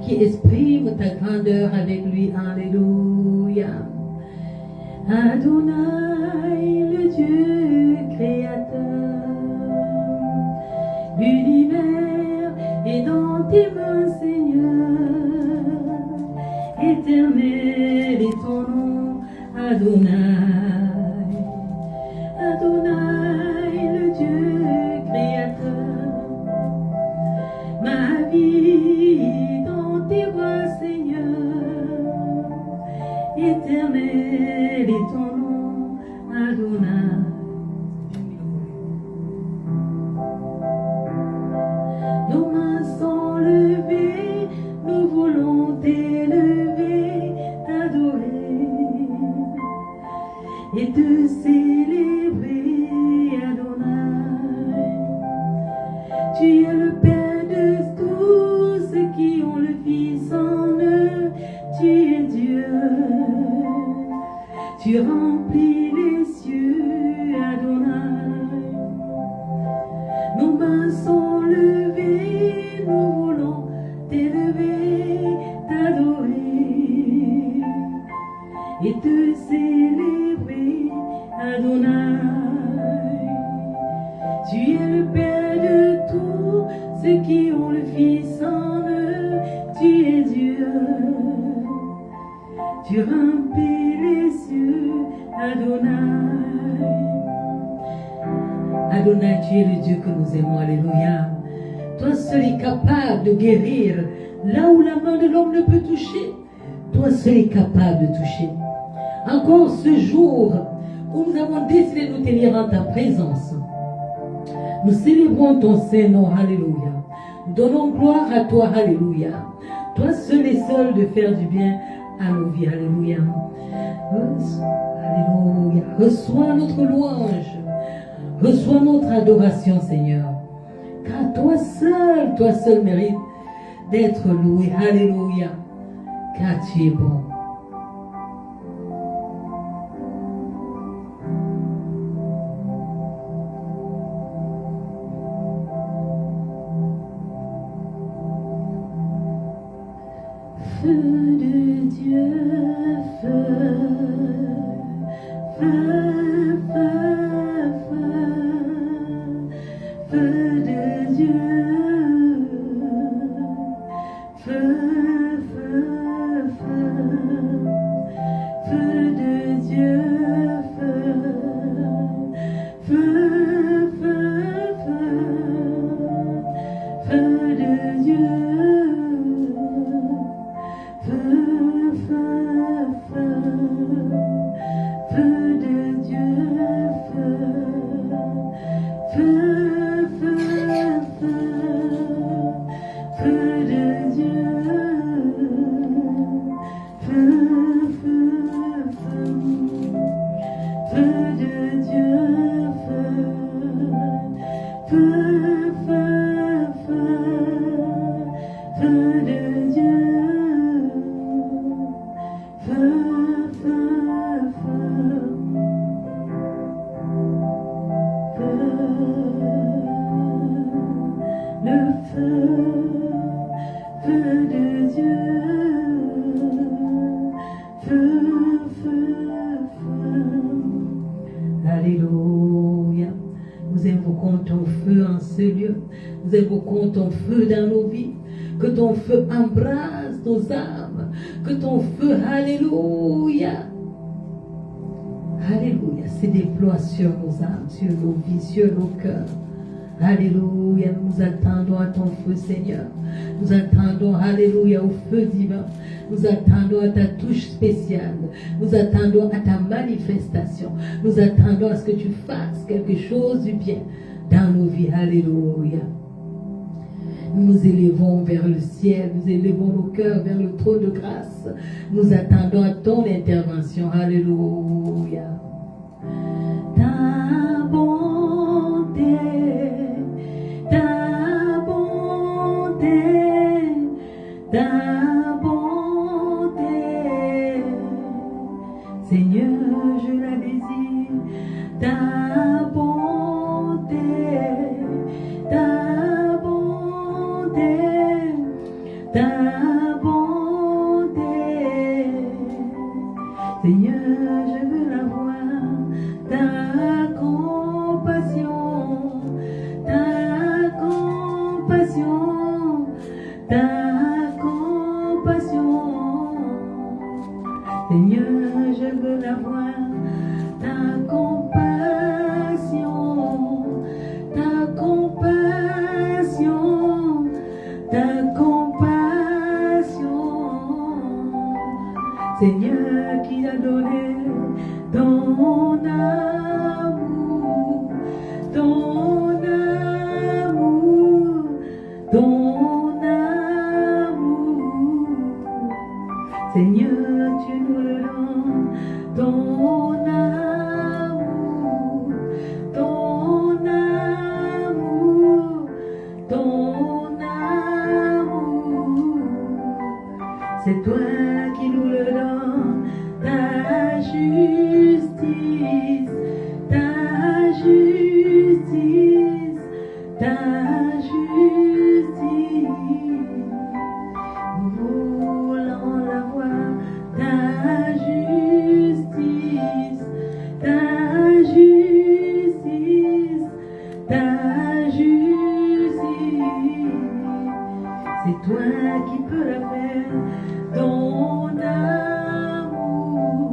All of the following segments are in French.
qui exprime ta grandeur avec lui. Alléluia. Adonai, le Dieu créateur, l'univers est dans tes mains, Seigneur. Éternel est ton nom, Adonai. Adonai, le Dieu créateur. Ma vie dans tes bras, Seigneur. Éternel est ton nom, Adonai. Nos mains sont levées, nous voulons t'élever, t'adorer et te célébrer, Adonai. Tu es le Père de tous ceux qui ont le Fils en eux, tu es Dieu. Tu remplis les cieux, Adonai. Nos mains sont levées, nous voulons t'élever, t'adorer et te célébrer, Adonai. Tu es le Père de tous ceux qui ont le Fils en eux, tu es Dieu. Tu remplis les cieux, Adonai. Adonai, tu es le Dieu que nous aimons, alléluia. Toi seul es capable de guérir là où la main de l'homme ne peut toucher. Toi seul es capable de toucher. Encore ce jour où nous avons décidé de nous tenir en ta présence, nous célébrons ton Saint-Nom, alléluia. Nous donnons gloire à toi, alléluia. Toi seul et seul de faire du bien à nos vies, alléluia. Alléluia. Reçois notre louange. Reçois notre adoration, Seigneur. Car toi seul mérites d'être loué. Alléluia. Car tu es bon. Feu de Dieu, feu, feu, feu, feu, feu de Dieu, feu, feu, feu, feu de Dieu, feu, feu, feu, feu, feu de Dieu. Feu, feu, feu, feu de Dieu, feu, feu, feu, feu, feu de Dieu, feu, feu, feu, feu de Dieu, feu, feu, feu, feu de Dieu. Alléluia. Nous invoquons ton feu en ce lieu. Nous invoquons ton feu dans nos vies. Que ton feu embrase nos âmes. Que ton feu, alléluia. Alléluia, se déploie sur nos âmes, sur nos vies, sur nos cœurs. Alléluia, nous attendons à ton feu, Seigneur. Nous attendons, alléluia, au feu divin. Nous attendons à ta touche spéciale. Nous attendons à ta manifestation. Nous attendons à ce que tu fasses quelque chose du bien dans nos vies. Alléluia. Nous nous élevons vers le ciel. Nous élevons nos cœurs vers le trône de grâce. Nous attendons à ton intervention. Alléluia. Ta bonté, ta bonté, ta bonté, Seigneur, je la désire, ta bonté, ta bonté, ta ta bonté. Seigneur, je veux la voir, ta compassion, ta compassion, ta compassion. Seigneur, je veux la voir, ta compassion, ta compassion, ta compassion. Seigneur, qui a donné ton amour, ton amour, ton amour. Seigneur, tu nous le donnes, ton amour, ton amour, ton amour. C'est toi qui nous le donnes, ta justice, ta justice, ta justice. Nous voulons la voir, ta justice, ta justice, ta justice. C'est toi qui peux la faire, ton amour,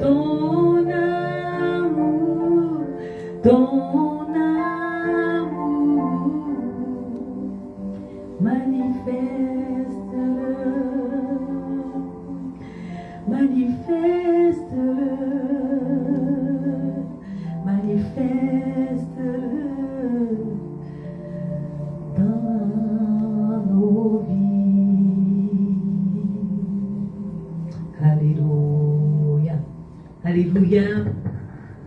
ton amour, ton amour. Manifeste-le, manifeste-le, manifeste-le dans nos vies. Alléluia, alléluia.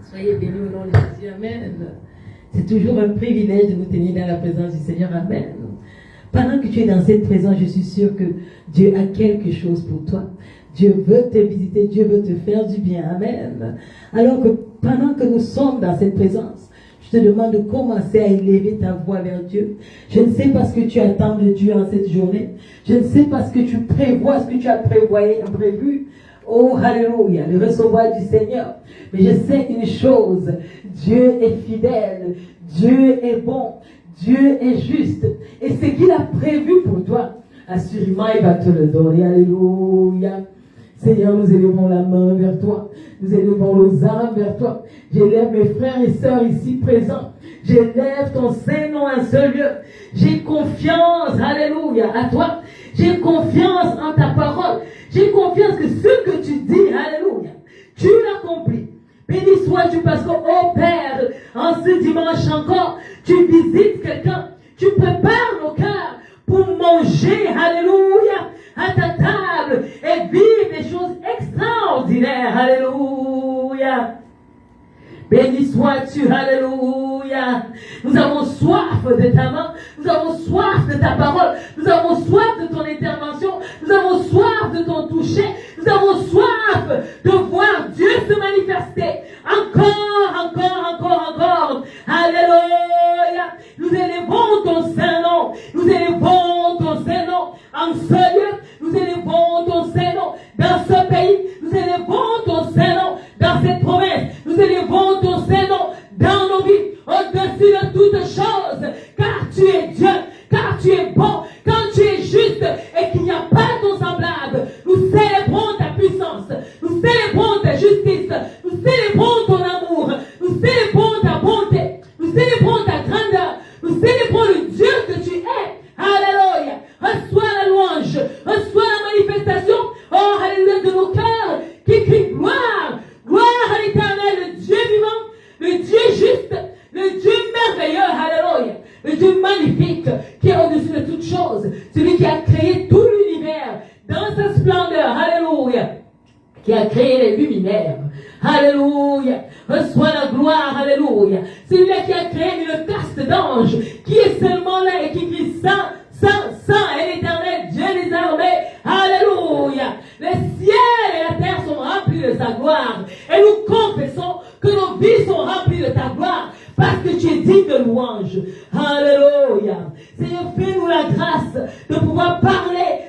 Soyez bénis au nom de Jésus, amen. C'est toujours un privilège de vous tenir dans la présence du Seigneur, amen. Pendant que tu es dans cette présence, je suis sûre que Dieu a quelque chose pour toi. Dieu veut te visiter, Dieu veut te faire du bien, amen. Alors que pendant que nous sommes dans cette présence, je te demande de commencer à élever ta voix vers Dieu. Je ne sais pas ce que tu attends de Dieu en cette journée. Je ne sais pas ce que tu prévois, ce que tu as prévu. Oh, alléluia, le recevoir du Seigneur. Mais je sais une chose, Dieu est fidèle, Dieu est bon, Dieu est juste. Et ce qu'il a prévu pour toi, assurément, il va te le donner. Alléluia. Seigneur, nous élevons la main vers toi. Nous élevons nos âmes vers toi. J'élève mes frères et sœurs ici présents. J'élève ton Saint-Nom à ce lieu. J'ai confiance, alléluia, à toi. J'ai confiance en ta parole. J'ai confiance que ce que tu dis, alléluia, tu l'accomplis. Béni sois-tu parce que, oh Père, en ce dimanche encore, tu visites quelqu'un. Tu prépares nos cœurs pour manger, alléluia, à ta table et vivre des choses extraordinaires, alléluia. Béni sois-tu, alléluia. Nous avons soif de ta main, nous avons soif de ta parole, nous avons soif de ton intervention, nous avons soif de ton toucher, nous avons soif de voir Dieu se manifester. Encore. Alléluia. Nous élevons ton Saint-Nom, nous élevons ton Saint-Nom en ce lieu, nous élevons ton Saint-Nom dans ce pays, nous élevons ton Saint-Nom dans cette province, nous élevons ton Saint-Nom dans nos vies, au-dessus de toutes choses, car tu es Dieu, car tu es bon, quand tu es juste et qu'il n'y a pas ton semblable. Nous célébrons ta puissance, nous célébrons ta justice, nous célébrons ton amour, nous célébrons ta bonté, nous célébrons ta grandeur, nous célébrons le Dieu que tu es. Alléluia. Reçois la louange, reçois la manifestation, oh alléluia, de nos cœurs qui crient gloire, gloire à l'Éternel, le Dieu vivant, le Dieu juste, le Dieu merveilleux, alléluia, le Dieu magnifique qui est au-dessus de toutes choses, celui qui a créé tout l'univers dans sa splendeur, alléluia, qui a créé les luminaires, alléluia, reçois la gloire, alléluia, celui-là qui a créé une caste d'anges, qui est seulement là et qui crie saint, saint, saint est l'Éternel, Dieu des armées, alléluia, les ciels et la terre sont remplis de sa gloire, et nous confessons que nos vies sont remplies de ta gloire, parce que tu es digne de louange. Alléluia. Seigneur, fais-nous la grâce de pouvoir parler,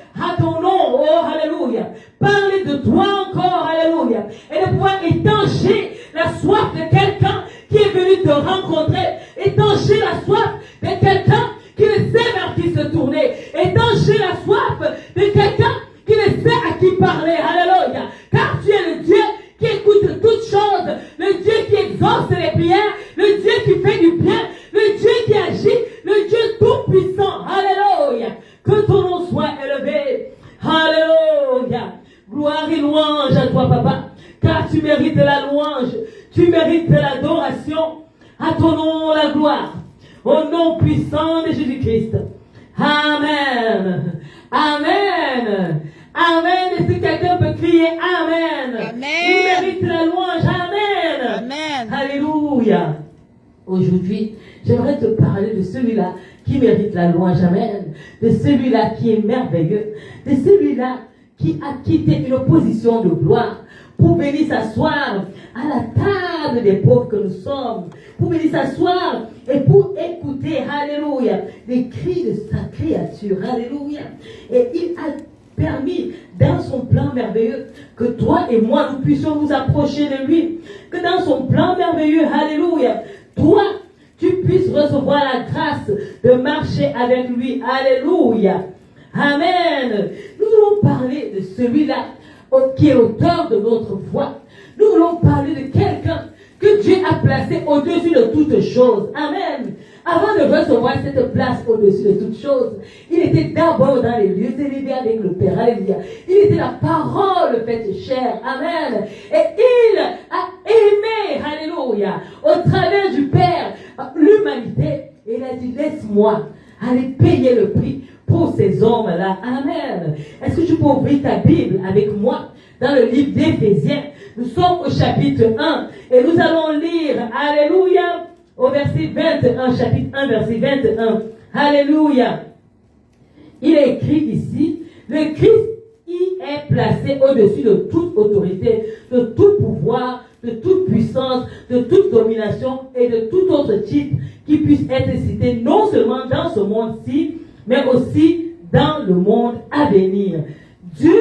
soif de quelqu'un qui ne sait à qui parler. Alléluia. Car tu es le Dieu qui écoute toutes choses, le Dieu qui exauce les prières, le Dieu qui fait du bien, le Dieu qui agit, le Dieu tout-puissant. Alléluia. Que ton nom soit élevé. Alléluia. Gloire et louange à toi, Papa. Car tu mérites la louange, tu mérites l'adoration. À ton nom la gloire. Au nom puissant de Jésus-Christ. Amen. Amen. Amen. Est-ce que quelqu'un peut crier Amen? Amen. Il mérite la louange. Amen. Amen. Alléluia. Aujourd'hui, j'aimerais te parler de celui-là qui mérite la louange. Amen. De celui-là qui est merveilleux. De celui-là qui a quitté une position de gloire pour venir s'asseoir à la table des pauvres que nous sommes, pour venir s'asseoir et pour écouter, alléluia, les cris de sa créature, alléluia. Et il a permis, dans son plan merveilleux, que toi et moi, nous puissions nous approcher de lui, que dans son plan merveilleux, alléluia, toi, tu puisses recevoir la grâce de marcher avec lui, alléluia. Amen. Nous voulons parler de celui-là qui est l'auteur de notre foi. Nous voulons parler de quelqu'un que Dieu a placé au-dessus de toutes choses. Amen. Avant de recevoir cette place au-dessus de toutes choses, il était d'abord dans les lieux élevés avec le Père. Alléluia. Il était la parole faite chair. Amen. Et il a aimé, alléluia, au travers du Père, l'humanité. Et il a dit, laisse-moi aller payer le prix pour ces hommes-là. Amen. Est-ce que tu peux ouvrir ta Bible avec moi dans le livre d'Éphésiens? Nous sommes au chapitre 1 et nous allons lire, alléluia, au verset 21, chapitre 1, verset 21. Alléluia. Il est écrit ici, le Christ y est placé au-dessus de toute autorité, de tout pouvoir, de toute puissance, de toute domination et de tout autre titre qui puisse être cité non seulement dans ce monde-ci, mais aussi dans le monde à venir. Dieu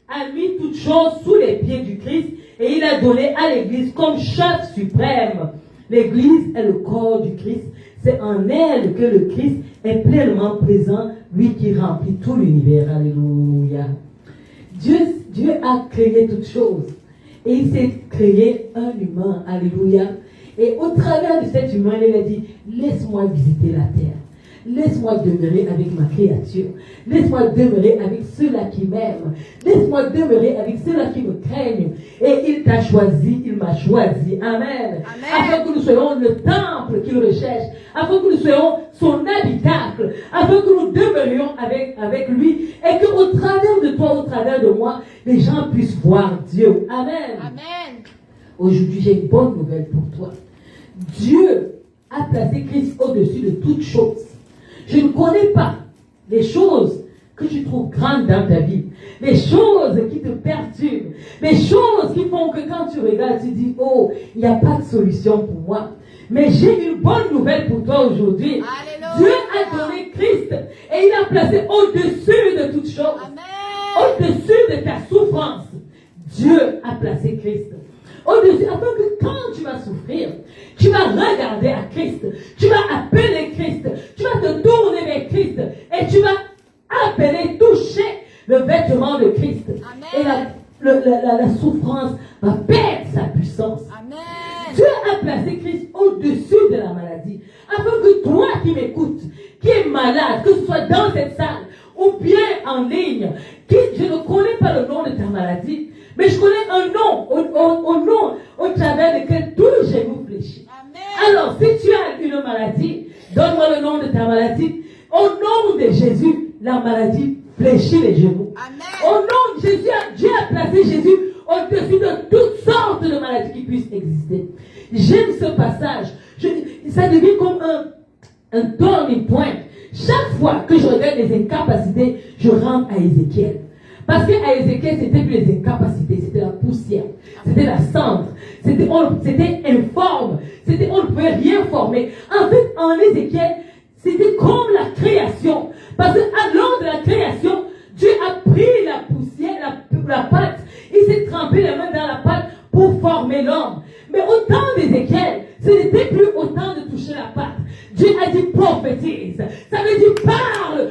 a mis toutes choses sous les pieds du Christ et il a donné à l'Église comme chef suprême. L'Église est le corps du Christ. C'est en elle que le Christ est pleinement présent, lui qui remplit tout l'univers. Alléluia. Dieu a créé toutes choses et il s'est créé un humain. Alléluia. Et au travers de cet humain, il a dit, laisse-moi visiter la terre. Laisse-moi demeurer avec ma créature. Laisse-moi demeurer avec ceux-là qui m'aiment. Laisse-moi demeurer avec ceux-là qui me craignent. Et il t'a choisi, il m'a choisi. Amen. Amen. Afin que nous soyons le temple qu'il recherche. Afin que nous soyons son habitacle. Afin que nous demeurions avec lui. Et qu'au travers de toi, au travers de moi, les gens puissent voir Dieu. Amen. Amen. Aujourd'hui, j'ai une bonne nouvelle pour toi. Dieu a placé Christ au-dessus de toutes choses. Je ne connais pas les choses que tu trouves grandes dans ta vie, les choses qui te perturbent, les choses qui font que quand tu regardes, tu dis, oh, il n'y a pas de solution pour moi. Mais j'ai une bonne nouvelle pour toi aujourd'hui. Alléluia. Dieu a donné Christ et il a placé au-dessus de toutes choses, au-dessus de ta souffrance. Dieu a placé Christ au-dessus, afin que quand tu vas souffrir, tu vas regarder à Christ, tu vas appeler Christ, tu vas te tourner vers Christ et tu vas appeler, toucher le vêtement de Christ. Amen. Et la souffrance va perdre sa puissance. Amen. Dieu a placé Christ au-dessus de la maladie, afin que toi qui m'écoutes, qui es malade, que ce soit dans cette salle ou bien en ligne, je ne connais pas le nom de ta maladie, mais je connais un nom, au nom au travers duquel tout genou fléchit. Alors, si tu as une maladie, donne-moi le nom de ta maladie. Au nom de Jésus, la maladie fléchit les genoux. Amen. Au nom de Jésus, Dieu a placé Jésus au-dessus de toutes sortes de maladies qui puissent exister. J'aime ce passage. Ça devient comme un turning point. Chaque fois que je regarde les incapacités, je rentre à Ézéchiel. Parce qu'à Ézéchiel, c'était plus les incapacités, c'était la poussière, c'était la cendre, c'était informe, on ne pouvait rien former. En fait, en Ézéchiel, c'était comme la création. Parce qu'à l'heure de la création, Dieu a pris la poussière, la pâte, il s'est trempé les mains dans la pâte pour former l'homme. Mais au temps d'Ézéchiel, ce n'était plus au temps de toucher la pâte. Dieu a dit prophétise. Ça veut dire parle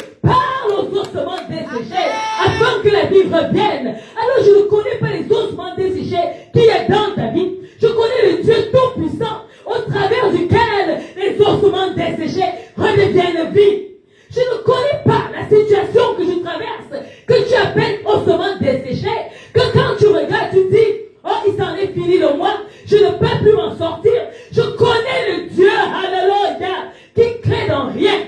aux ossements d'Ézéchiel. desséchés, afin que la vie revienne. Alors je ne connais pas les ossements desséchés qui est dans ta vie. Je connais le Dieu Tout-Puissant, au travers duquel les ossements desséchés redeviennent vie. Je ne connais pas la situation que je traverse, que tu appelles ossements desséchés, que quand tu regardes, tu dis, oh, il s'en est fini de moi, je ne peux plus m'en sortir. Je connais le Dieu, alléluia, qui crée dans rien,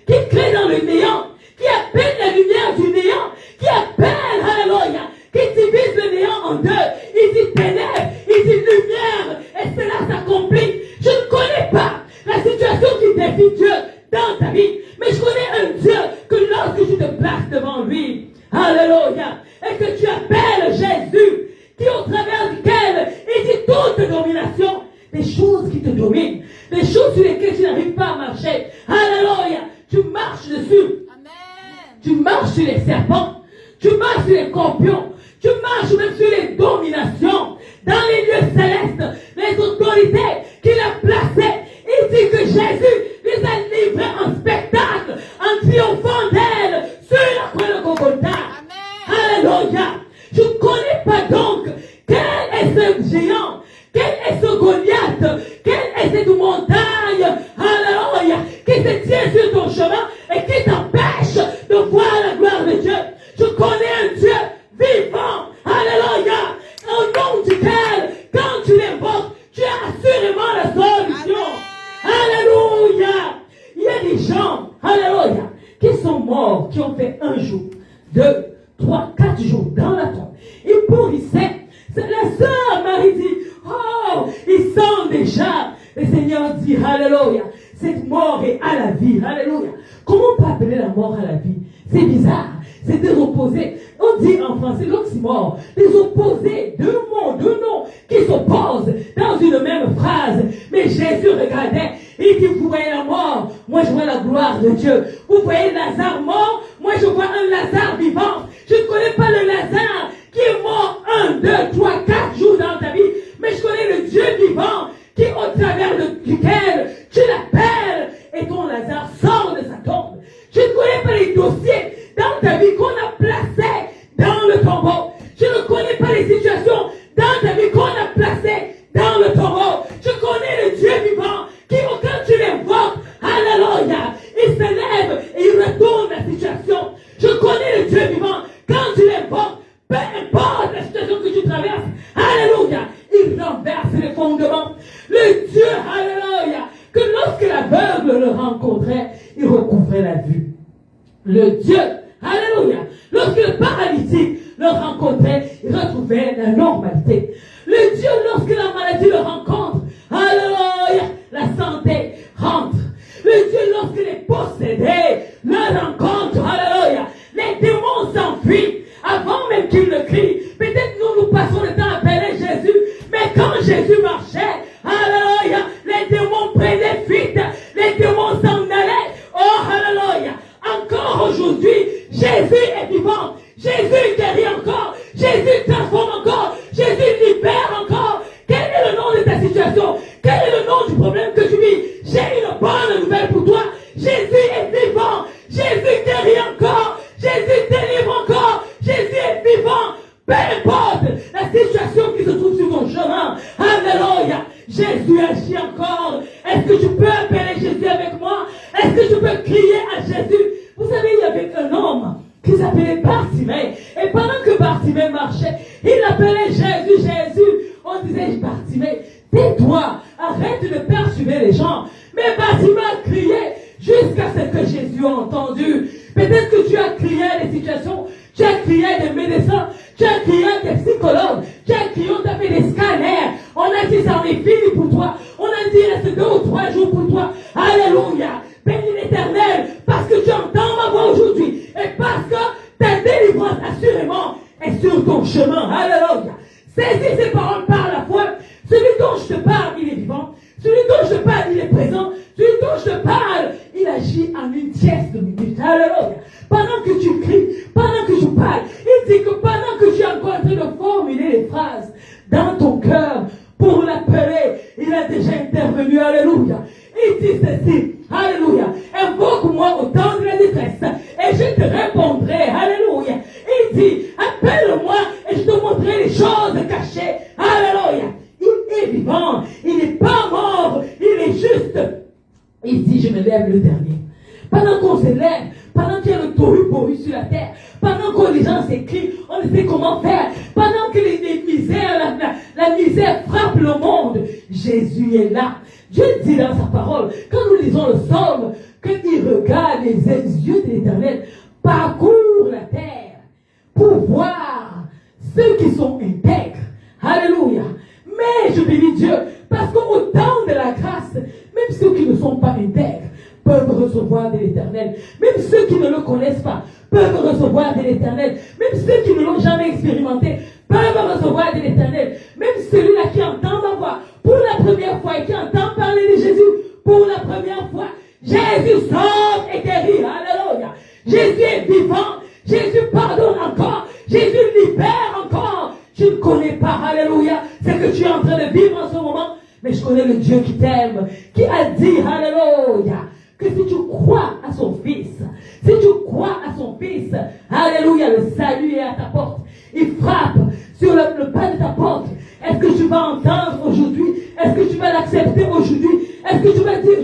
qui crée dans le néant, qui appelle la lumière du néant, qui appelle, alléluia, qui divise le néant en deux. Il dit ténèbres, il dit lumière, et cela s'accomplit. Je ne connais pas la situation qui défie Dieu dans ta vie, mais je connais un Dieu que lorsque tu te places devant lui, alléluia, et que tu appelles Jésus, qui au travers duquel il dit toute domination, des choses qui te dominent, des choses sur lesquelles tu n'arrives pas à marcher, alléluia, tu marches dessus. Amen. Tu marches sur les serpents, tu marches sur les scorpions, tu marches même sur les dominations, dans les lieux célestes, les autorités qu'il a placées. Il dit que Jésus les a livrés en spectacle, en triomphant d'elle sur la croix de Golgotha. Alléluia. Je ne connais pas donc quel est ce géant, quel est ce Goliath, quelle est cette montagne, alléluia, qui se tient sur ton chemin et qui t'empêche de voir la gloire de Dieu. Je connais un Dieu vivant, alléluia, au nom duquel, quand tu l'invoques, tu as assurément la solution. Alléluia. Il y a des gens, alléluia, qui sont morts, qui ont fait 1 jour, 2, 3, 4 jours dans la tombe. Ils pourrissaient. La sœur Marie dit, oh, ils sont déjà. Le Seigneur dit, alléluia, cette mort est à la vie, alléluia. Comment on peut appeler la mort à la vie? C'est bizarre, c'est des opposés. On dit en français l'oxymore, des opposés, deux mots, deux noms qui s'opposent dans une même phrase. Mais Jésus regardait, il dit, vous voyez la mort, moi je vois la gloire de Dieu. Vous voyez Lazare mort, moi je vois un Lazare vivant. Je ne connais pas le Lazare qui est mort 1, 2, 3, 4 jours dans ta vie, mais je connais le Dieu vivant qui au travers duquel tu l'appelles et ton Lazare sort de sa tombe. Je ne connais pas les dossiers dans ta vie qu'on a placés dans le tombeau. Je ne connais pas les situations dans ta vie qu'on a placées dans le tombeau. Je connais le Dieu vivant qui, quand tu l'invoques, alléluia, il se lève et il retourne la situation. Je connais le Dieu vivant. Quand tu l'invoques, peu importe la situation que tu traverses, alléluia, il renverse les fondements. Le Dieu, alléluia, que lorsque l'aveugle le rencontrait, il recouvrait la vue. Le Dieu, alléluia, lorsque le paralytique le rencontrait, il retrouvait la normalité. Le Dieu, lorsque la maladie le rencontre, alléluia, la santé rentre. Le Dieu, lorsque les possédés le rencontrent, alléluia, les démons s'enfuient avant même qu'ils ne crient. Peut-être nous passons le temps à appeler Jésus, mais quand Jésus marchait, alléluia, les démons prenaient fuite, les démons s'en allaient. Oh, alléluia, encore aujourd'hui, Jésus est vivant, Jésus guérit encore, Jésus transforme encore, Jésus libère encore. Quel est le nom de ta situation? Quel est le nom du problème que tu vis? J'ai une bonne nouvelle pour toi. Jésus est vivant, Jésus guérit encore, Jésus délivre encore, Jésus est vivant. Peu importe la situation qui se trouve sur ton chemin, alléluia, Jésus agit encore. Est-ce que tu peux appeler Jésus avec moi? Est-ce que tu peux crier à Jésus? Vous savez, il y avait un homme qui s'appelait Bartimée. Et pendant que Bartimée marchait, il appelait Jésus, Jésus. On disait, Bartimée, tais-toi, arrête de perturber les gens. Mais Bartimée a crié jusqu'à ce que Jésus a entendu. Peut-être que tu as crié à des situations, tu as crié à des médecins, tu as crié à des psychologues, tu as crié, on t'a fait des scanners. On a dit, ça en est fini pour toi. On a dit, il reste 2 ou 3 jours pour toi. Alléluia. Bénis l'Éternel, parce que tu entends ma voix aujourd'hui. Et parce que ta délivrance, assurément, est sur ton chemin. Alléluia. Saisis ces paroles par la foi. Celui dont je te parle, il est vivant. Celui dont je te parle, il est présent. Celui dont je te parle, il agit en une tierce de minute. Alléluia. Pendant que tu cries, pendant que tu parles, il dit que pendant que tu es encore en train de formuler les phrases dans ton cœur pour l'appeler, il a déjà intervenu. Alléluia. Il dit ceci. Alléluia. Invoque-moi au temps de la détresse et je te répondrai. Alléluia. dit, appelle-moi et je te montrerai les choses cachées. Alléluia. Il est vivant, il n'est pas mort, il est juste. Il dit, je me lève le dernier. Pendant qu'on se lève, pendant qu'il y a le tohu-bohu sur la terre, pendant que les gens s'écrient, on ne sait comment faire, pendant que les misères, la misère frappe le monde, Jésus est là. Dieu dit dans sa parole, quand nous lisons le psaume, qu'il regarde les yeux de l'Éternel, parcourt la terre pour voir ceux qui sont intègres. Alléluia. Mais je bénis Dieu, parce qu'au temps de la grâce, même ceux qui ne sont pas intègres peuvent recevoir de l'Éternel. Même ceux qui ne le connaissent pas peuvent recevoir de l'Éternel. Même ceux qui ne l'ont jamais expérimenté peuvent recevoir de l'Éternel. Même celui-là qui entend ma voix pour la première fois et qui entend parler de Jésus pour la première fois, Jésus sauve et guérit. Alléluia. Jésus est vivant. Jésus pardonne encore. Jésus libère encore. Je ne connais pas, alléluia, ce que tu es en train de vivre en ce moment, mais je connais le Dieu qui t'aime, qui a dit, alléluia, que si tu crois à son Fils, si tu crois à son Fils, alléluia, le salut est à ta porte. Il frappe sur le pas de ta porte. Est-ce que tu vas entendre aujourd'hui? Est-ce que tu vas l'accepter aujourd'hui? Est-ce que tu vas dire,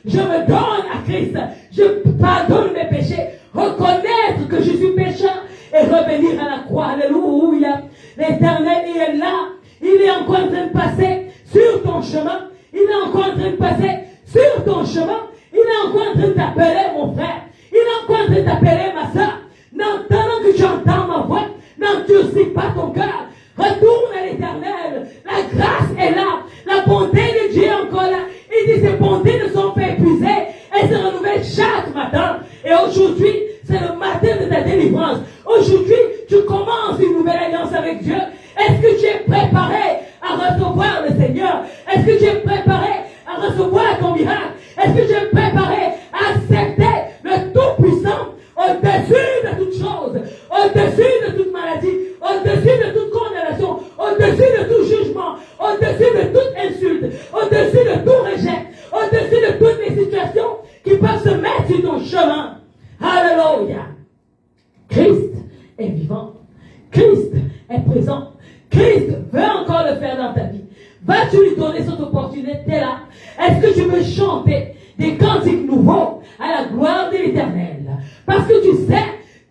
je me donne à Christ, je pardonne mes péchés, reconnaître que je suis pécheur et revenir à la croix, alléluia. L'Éternel, il est là, il est encore en train de passer sur ton chemin, il est encore en train de passer sur ton chemin, il est encore en train de t'appeler mon frère, il est encore en train de t'appeler ma soeur. Maintenant que tu entends ma voix, n'endurcis pas ton cœur, retourne à l'Éternel, la grâce est là, la bonté de Dieu est encore là. Il dit, ces bontés ne sont pas épuisées, elles se renouvellent chaque matin. Et aujourd'hui, c'est le matin de ta délivrance. Aujourd'hui, tu commences une nouvelle alliance avec Dieu. Est-ce que tu es préparé à recevoir le Seigneur? Est-ce que tu es préparé à recevoir ton miracle? Est-ce que tu es préparé à accepter le Tout-Puissant au-dessus de toutes choses, au-dessus de toute maladie, au-dessus de toute condamnation, au-dessus de tout jugement, au-dessus de toute insulte, au-dessus de tout rejet, au-dessus de toutes les situations qui peuvent se mettre sur ton chemin? Alléluia. Christ est vivant. Christ est présent. Christ veut encore le faire dans ta vie. Vas-tu lui donner cette opportunité-là? Est-ce que tu veux chanter des cantiques nouveaux à la gloire de l'Éternel? Parce que tu sais,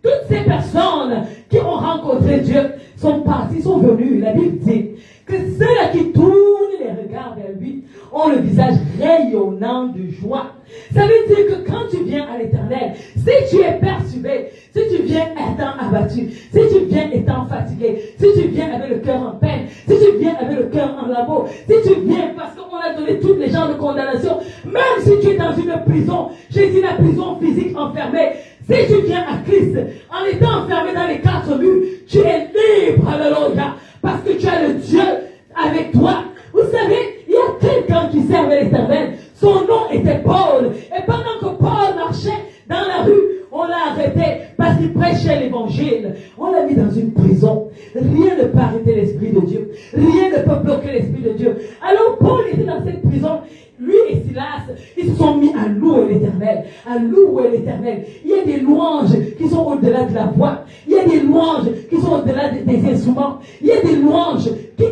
toutes ces personnes qui ont rencontré Dieu sont parties, sont venues. La Bible dit que ceux-là qui tournent les regards vers lui ont le visage rayonnant de joie. Ça veut dire que quand tu viens à l'Éternel, si tu es perturbé, si tu viens étant abattu, si tu viens étant fatigué, si tu viens avec le cœur en peine, si tu viens avec le cœur en lambeaux, si tu viens parce qu'on a donné tous les genres de condamnation, même si tu es dans une prison, j'ai dit la prison physique enfermée, si tu viens à Christ, en étant enfermé dans les quatre murs, tu es libre, alléluia, parce que tu as le Dieu avec toi. Vous savez, il y a quelqu'un qui servait l'Éternel. Son nom était Paul. Et pendant que Paul marchait dans la rue, on l'a arrêté parce qu'il prêchait l'évangile. On l'a mis dans une prison. Rien ne peut arrêter l'Esprit de Dieu. Rien ne peut bloquer l'Esprit de Dieu. Alors Paul était dans cette prison. Lui et Silas, ils se sont mis à louer l'Éternel. À louer l'Éternel. Il y a des louanges qui sont au-delà de la voix. Il y a des louanges qui sont au-delà des instruments. Il y a des louanges qui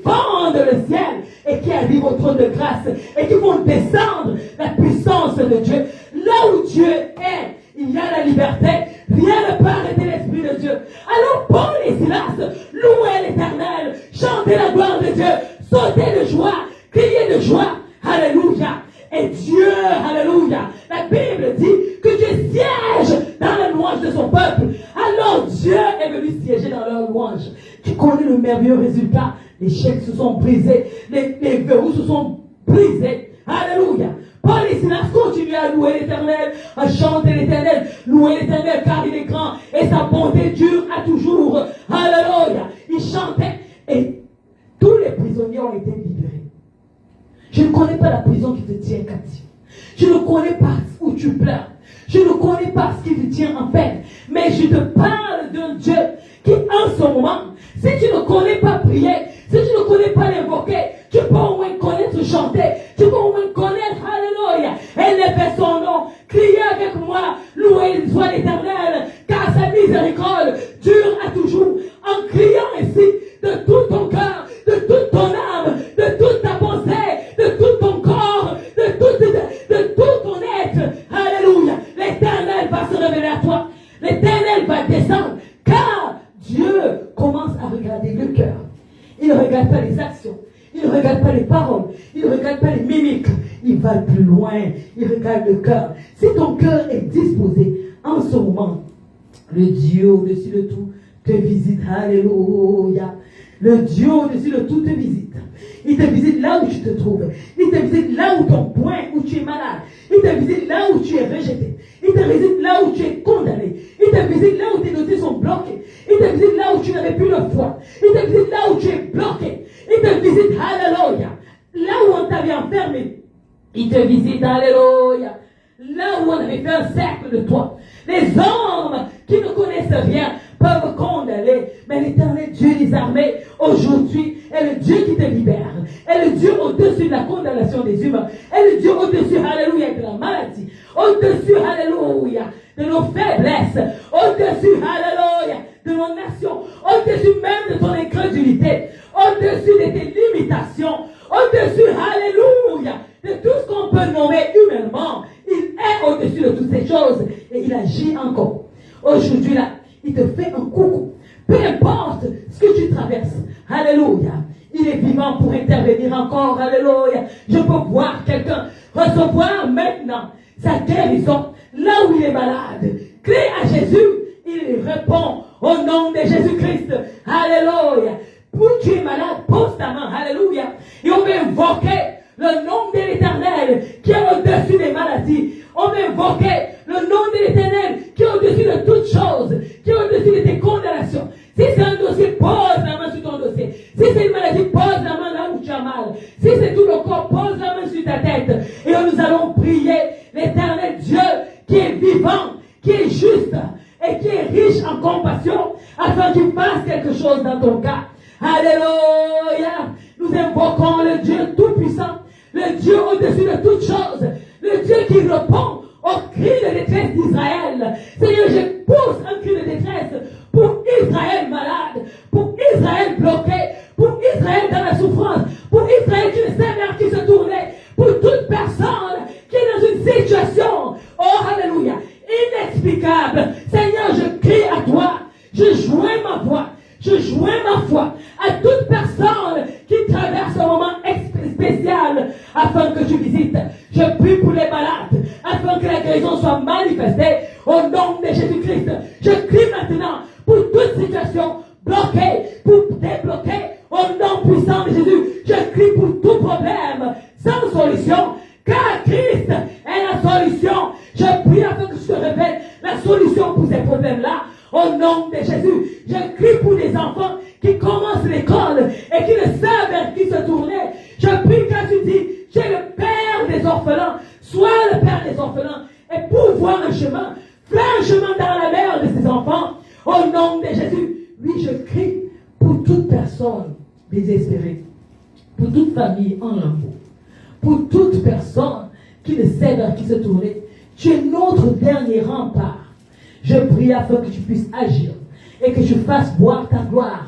fendent le ciel et qui arrivent au trône de grâce et qui font descendre la puissance de Dieu. Là où Dieu est, il y a la liberté. Rien ne peut arrêter l'Esprit de Dieu. Alors Paul et Silas louaient l'Éternel, chantaient la gloire de Dieu, sautaient de joie, criaient de joie. Alléluia. Et Dieu, alléluia, la Bible dit que Dieu siège dans la louange de son peuple. Alors Dieu est venu siéger dans leur louange. Tu connais le merveilleux résultat. Les chaînes se sont brisées, les verrous se sont brisés. Alléluia. Paul et Silas continuent à louer l'Éternel, à chanter l'Éternel, louer l'Éternel car il est grand et sa bonté dure à toujours. Alléluia. Ils chantaient et tous les prisonniers ont été libérés. Je ne connais pas la prison qui te tient captif. Je ne connais pas où tu pleures. Je ne connais pas ce qui te tient en peine. Mais je te parle d'un Dieu qui, en ce moment, si tu ne connais pas prier, si tu ne connais pas l'invoquer, tu peux au moins connaître chanter. Tu peux au moins connaître, alléluia, élever son nom. Criez avec moi, louez soit l'Éternel, car sa miséricorde dure à toujours, en criant ainsi de tout ton cœur, de toute ton âme, de toute ta pensée, de tout ton corps, de tout ton être. Alléluia. L'Éternel va se révéler à toi. L'Éternel va descendre, car Dieu commence à regarder le cœur. Il ne regarde pas les actions. Il ne regarde pas les paroles. Il ne regarde pas les mimiques. Il va plus loin. Il regarde le cœur. Si ton cœur est disposé en ce moment, le Dieu au-dessus de tout te visite. Alléluia. Le Dieu au-dessus de tout te visite. Il te visite là où tu te trouves. Il te visite là où ton point, où tu es malade. Il te visite là où tu es rejeté. Il te visite là où tu es condamné. Il te visite là où tes dossiers sont bloqués. Il te visite là où tu n'avais plus de foi. Il te visite là où tu es bloqué. Il te visite, alléluia. Là où on t'avait enfermé. Il te visite, alléluia. Là où on avait fait un cercle de toi. Les hommes qui ne connaissent rien peuvent condamner. Mais l'Éternel Dieu des armées, aujourd'hui, est le Dieu qui te libère. Est le Dieu au-dessus de la condamnation des humains. Est le Dieu au-dessus, alléluia, de la maladie. Au-dessus, alléluia, de nos faiblesses. Au-dessus, alléluia, de nos nations. Au-dessus même de ton incrédulité. Au-dessus de tes limitations. Au-dessus, alléluia, de tout ce qu'on peut nommer humainement. Il est au-dessus de toutes ces choses. Et il agit encore. Aujourd'hui, là, il te fait un coucou. Peu importe ce que tu traverses. Alléluia. Il est vivant pour intervenir encore. Alléluia. Je peux voir quelqu'un recevoir maintenant sa guérison là où il est malade. Crie à Jésus. Il répond au nom de Jésus-Christ. Alléluia. Où tu es malade, pose ta main. Alléluia. Et on va invoquer le nom de l'Éternel qui est au-dessus des maladies. On va invoquer le nom de l'Éternel qui est au-dessus de toutes choses, qui est au-dessus de tes condamnations. Si c'est un dossier, pose la main sur ton dossier. Si c'est une maladie, pose la main là où tu as mal. Si c'est tout le corps, pose la main sur ta tête. Et nous allons prier l'Éternel Dieu qui est vivant, qui est juste et qui est riche en compassion afin qu'il fasse quelque chose dans ton cas. Alléluia. Nous invoquons le Dieu tout-puissant, le Dieu au-dessus de toutes choses, le Dieu qui répond au cri de détresse d'Israël. Seigneur, je pousse un cri de détresse pour Israël malade, pour Israël bloqué, pour Israël dans la souffrance, pour Israël qui ne sait vers qui se tourner, pour toute personne qui est dans une situation, oh alléluia, inexplicable. Seigneur, je crie à toi, je joins ma voix. Je joins ma foi à toute personne qui traverse un moment spécial afin que tu visites. Je prie pour les malades afin que la guérison soit manifestée au nom de Jésus-Christ. Je crie maintenant pour toute situation bloquée, pour débloquer au nom puissant de Jésus. Je crie pour tout problème sans solution, car Christ est la solution. Je prie afin que tu te révèles la solution pour ces problèmes-là. Au nom de Jésus, je crie pour les enfants qui commencent l'école et qui ne savent vers qui se tourner. Je prie quand tu dis, tu es le père des orphelins, sois le père des orphelins et pour voir un chemin, fais un chemin dans la mer de ces enfants. Au nom de Jésus, oui, je crie pour toute personne désespérée, pour toute famille en lambeaux, pour toute personne qui ne sait vers qui se tourner. Tu es notre dernier rempart. Je prie afin que tu puisses agir et que tu fasses voir ta gloire.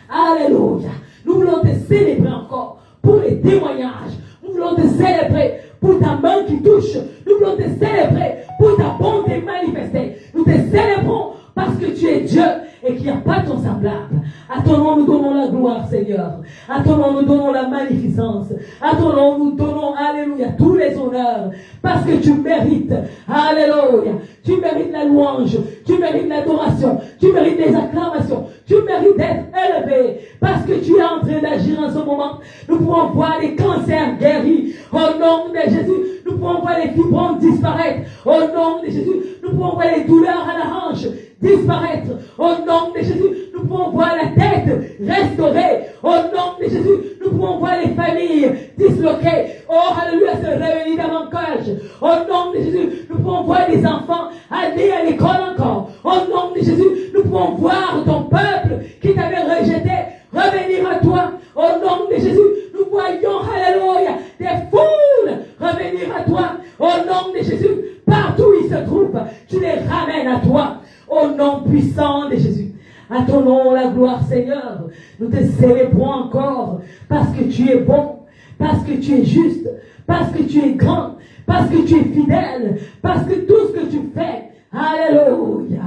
Alléluia. Nous voulons te célébrer encore pour les témoignages. Nous voulons te célébrer pour ta main qui touche. Nous voulons te célébrer pour ta bonté manifestée. Nous te célébrons parce que tu es Dieu et qu'il n'y a pas ton semblable. À ton nom, nous donnons la gloire, Seigneur. À ton nom, nous donnons la magnificence. À ton nom, nous donnons, alléluia, tous les honneurs. Parce que tu mérites, alléluia. Tu mérites la louange. Tu mérites l'adoration. Tu mérites les acclamations. Tu mérites d'être élevé. Parce que tu es en train d'agir en ce moment. Nous pouvons voir les cancers guéris. Au nom de Jésus, nous pouvons voir les fibromes disparaître. Au nom de Jésus, nous pouvons voir les douleurs à la hanche disparaître. Au nom de Jésus, nous pouvons voir la tête restaurée. Au nom de Jésus, nous pouvons voir les familles disloquées. Oh, alléluia, se réunir davantage. Au nom de Jésus, nous pouvons voir les enfants aller à l'école encore. Au nom de Jésus, nous pouvons voir ton peuple qui t'avait rejeté revenir à toi. Au nom de Jésus, nous voyons, alléluia, des foules revenir à toi. Au nom de Jésus, partout où ils se trouvent, tu les ramènes à toi. Au nom puissant de Jésus. À ton nom, la gloire, Seigneur. Nous te célébrons encore parce que tu es bon, parce que tu es juste, parce que tu es grand, parce que tu es fidèle, parce que tout ce que tu fais, alléluia,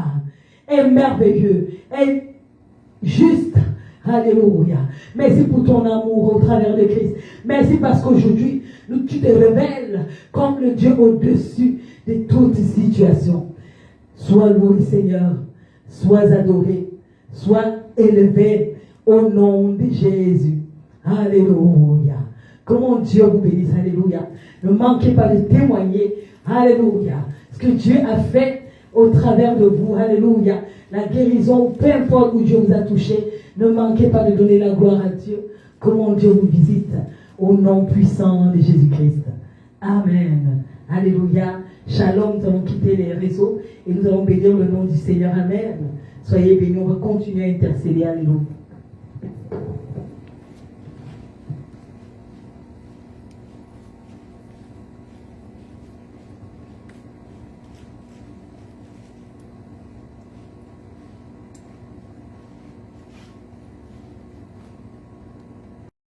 est merveilleux, est juste. Alléluia. Merci pour ton amour au travers de Christ. Merci parce qu'aujourd'hui, tu te révèles comme le Dieu au-dessus de toute situation. Sois loué, Seigneur. Sois adoré. Sois élevé au nom de Jésus. Alléluia. Que mon Dieu vous bénisse. Alléluia. Ne manquez pas de témoigner. Alléluia. Ce que Dieu a fait au travers de vous. Alléluia. La guérison, peu importe où Dieu vous a touché. Ne manquez pas de donner la gloire à Dieu. Que mon Dieu vous visite au nom puissant de Jésus-Christ. Amen. Alléluia. Shalom. Nous allons quitter les réseaux et nous allons bénir le nom du Seigneur. Amen. Soyez bénis. On va continuer à intercéder. Alléluia.